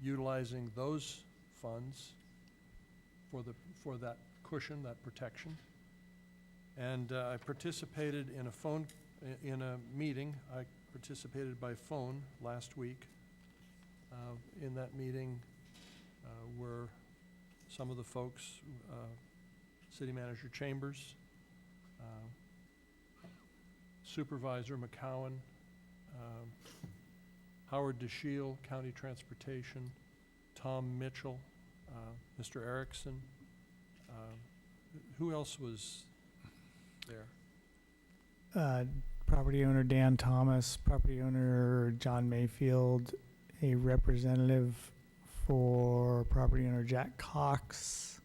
utilizing those funds for that cushion, that protection. And I participated in a meeting. I participated by phone last week. In that meeting were some of the folks, City Manager Chambers, Supervisor McCowan, Howard DeShiel, County Transportation, Tom Mitchell, Mr. Erickson. Who else was there? Property owner Dan Thomas, property owner John Mayfield, a representative for property owner Jack Cox,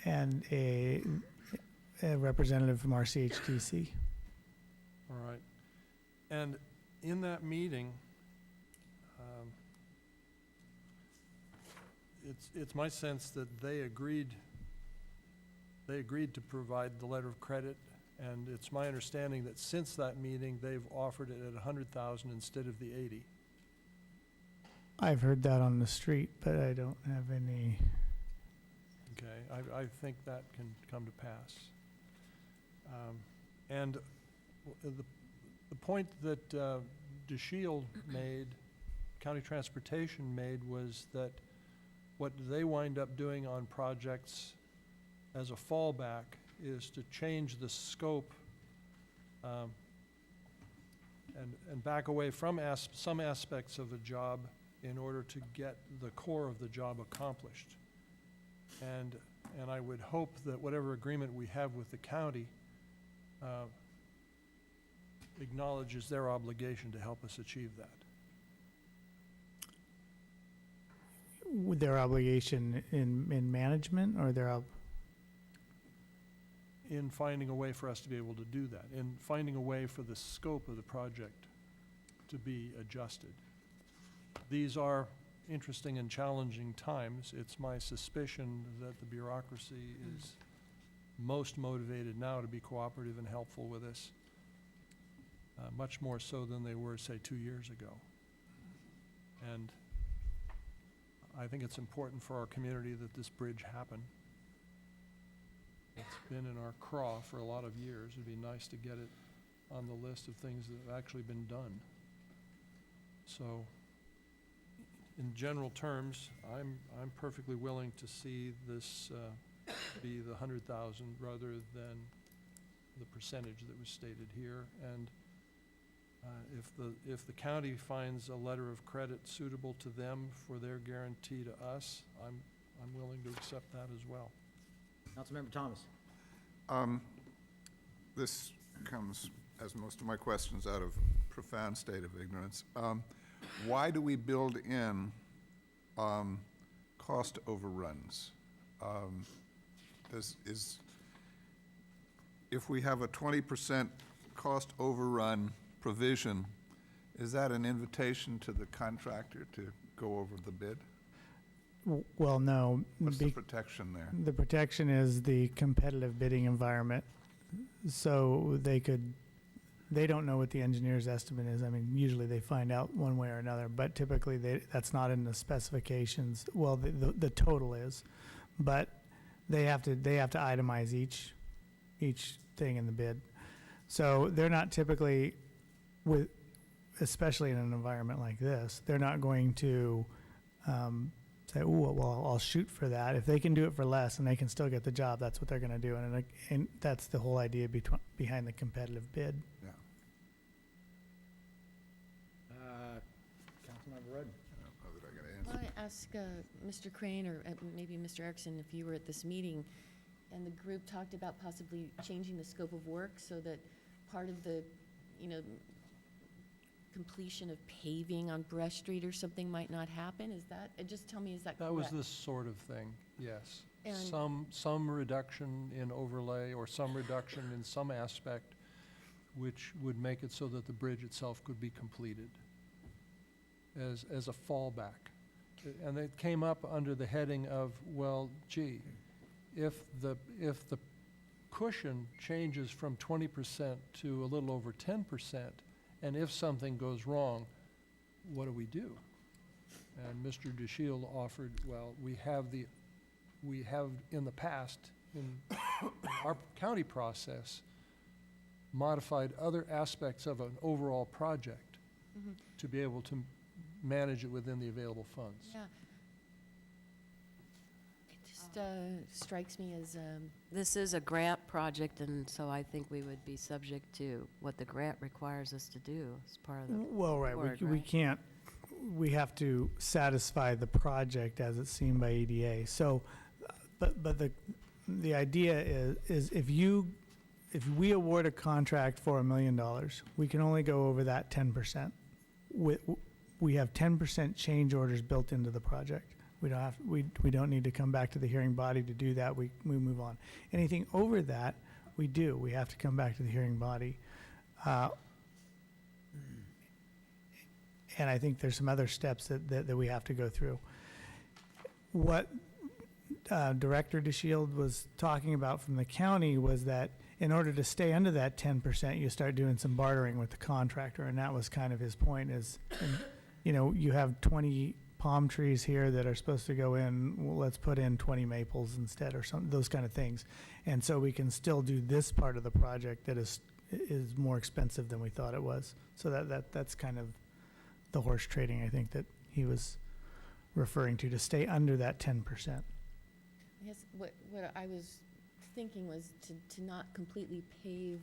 and a representative from RCHTC. All right. And in that meeting, it's my sense that they agreed to provide the letter of credit, and it's my understanding that since that meeting, they've offered it at 100,000 instead of the 80. I've heard that on the street, but I don't have any. Okay, I think that can come to pass. And the point that DeShiel made, County Transportation made, was that what they wind up doing on projects as a fallback is to change the scope and back away from some aspects of a job in order to get the core of the job accomplished. And I would hope that whatever agreement we have with the county acknowledges their obligation to help us achieve that. With their obligation in management, or in finding a way for us to be able to do that, in finding a way for the scope of the project to be adjusted. These are interesting and challenging times. It's my suspicion that the bureaucracy is most motivated now to be cooperative and helpful with us, much more so than they were, say, 2 years ago. And I think it's important for our community that this bridge happen. It's been in our craw for a lot of years. It'd be nice to get it on the list of things that have actually been done. So, in general terms, I'm perfectly willing to see this be the 100,000 rather than the percentage that was stated here. And if the county finds a letter of credit suitable to them for their guarantee to us, I'm willing to accept that as well. Councilmember Thomas. This comes, as most of my questions, out of a profound state of ignorance. Why do we build in cost overruns? If we have a 20% cost overrun provision, is that an invitation to the contractor to go over the bid? Well, no. What's the protection there? The protection is the competitive bidding environment. So they don't know what the engineer's estimate is. I mean, usually they find out one way or another, but typically that's not in the specifications. Well, the total is, but they have to itemize each thing in the bid. So they're not typically, especially in an environment like this, they're not going to say, "Oh, well, I'll shoot for that." If they can do it for less and they can still get the job, that's what they're going to do, and that's the whole idea behind the competitive bid. Yeah. Councilmember Rhoden. I don't know that I got to I answer. want to ask Mr. Crane or maybe Mr. Erickson, if you were at this meeting and the group talked about possibly changing the scope of work so that part of the, completion of paving on Brush Street or something might not happen. Is that, just tell me, is that correct? That was this sort of thing, yes. And Some reduction in overlay or some reduction in some aspect which would make it so that the bridge itself could be completed as a fallback. And it came up under the heading of, well, gee, if the cushion changes from 20% to a little over 10%, and if something goes wrong, what do we do? And Mr. DeShield offered, well, we have in the past, in our county process, modified other aspects of an overall project Mhm. to be able to manage it within the available funds. Yeah. It just strikes me as, This is a grant project, and so I think we would be subject to what the grant requires us to do as part of the Well, right, board, we right? can't, we have to satisfy the project as it's seen by EDA. So, but the idea is if we award a contract for $1 million, we can only go over that 10%. We have 10% change orders built into the project. We don't need to come back to the hearing body to do that. We move on. Anything over that, we do. We have to come back to the hearing body. And I think there's some other steps that we have to go through. What Director DeShield was talking about from the county was that in order to stay under that 10%, you start doing some bartering with the contractor, and that was kind of his point is, you have 20 palm trees here that are supposed to go in, well, let's put in 20 maples instead or some, those kind of things. And so we can still do this part of the project that is more expensive than we thought it was. So that's kind of the horse trading, I think, that he was referring to stay under that 10%. I guess what I was thinking was to not completely pave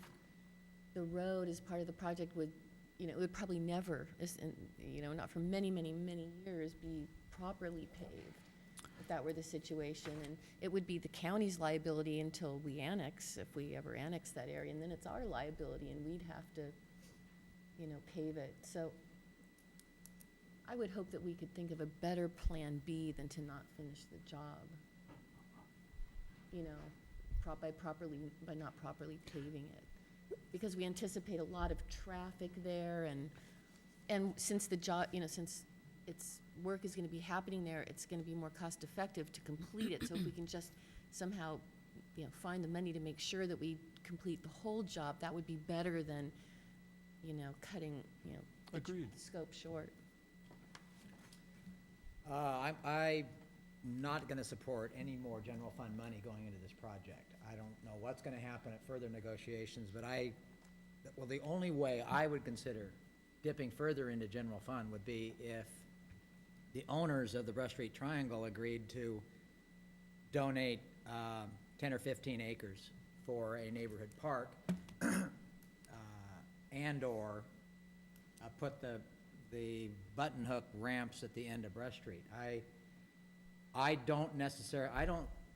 the road as part of the project would, it would probably never, not for many, many, many years be properly paved, if that were the situation. And it would be the county's liability until we annex, if we ever annex that area, and then it's our liability, and we'd have to, pave it. So I would hope that we could think of a better plan B than to not finish the job. By not properly paving it. Because we anticipate a lot of traffic there, and since the job, since work is gonna be happening there, it's gonna be more cost effective to complete it. So if we can just somehow, find the money to make sure that we complete the whole job, that would be better than, cutting, Agreed. the scope short. I'm not going to support any more general fund money going into this project. I don't know what's going to happen at further negotiations, but the only way I would consider dipping further into general fund would be if the owners of the Brush Street Triangle agreed to donate 10 or 15 acres for a neighborhood park and/or put the button hook ramps at the end of Brush Street. I don't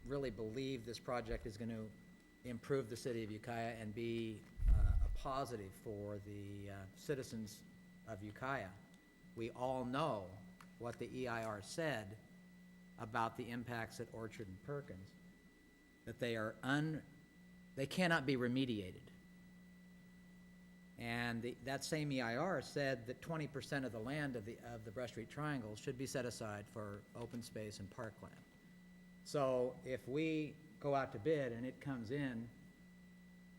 really believe this project is going to improve the city of Ukiah and be a positive for the citizens of Ukiah. We all know what the EIR said about the impacts at Orchard and Perkins, that they cannot be remediated. And that same EIR said that 20% of the land of the Brush Street Triangle should be set aside for open space and parkland. So if we go out to bid and it comes in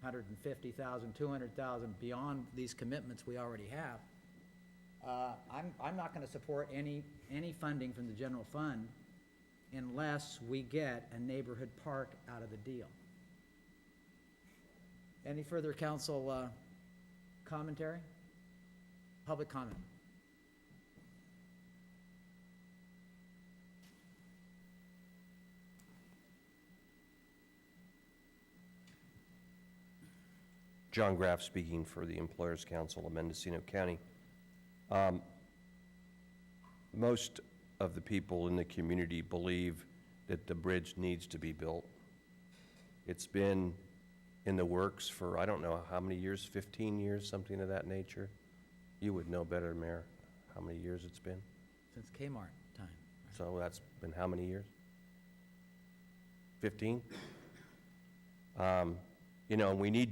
150,000, 200,000 beyond these commitments we already have, I'm not going to support any funding from the general fund unless we get a neighborhood park out of the deal. Any further council commentary? Public comment. John Graff speaking for the Employers Council of Mendocino County. Most of the people in the community believe that the bridge needs to be built. It's been in the works for, I don't know how many years, 15 years, something of that nature. You would know better, Mayor, how many years it's been. Since Kmart time. So that's been how many years? 15? We need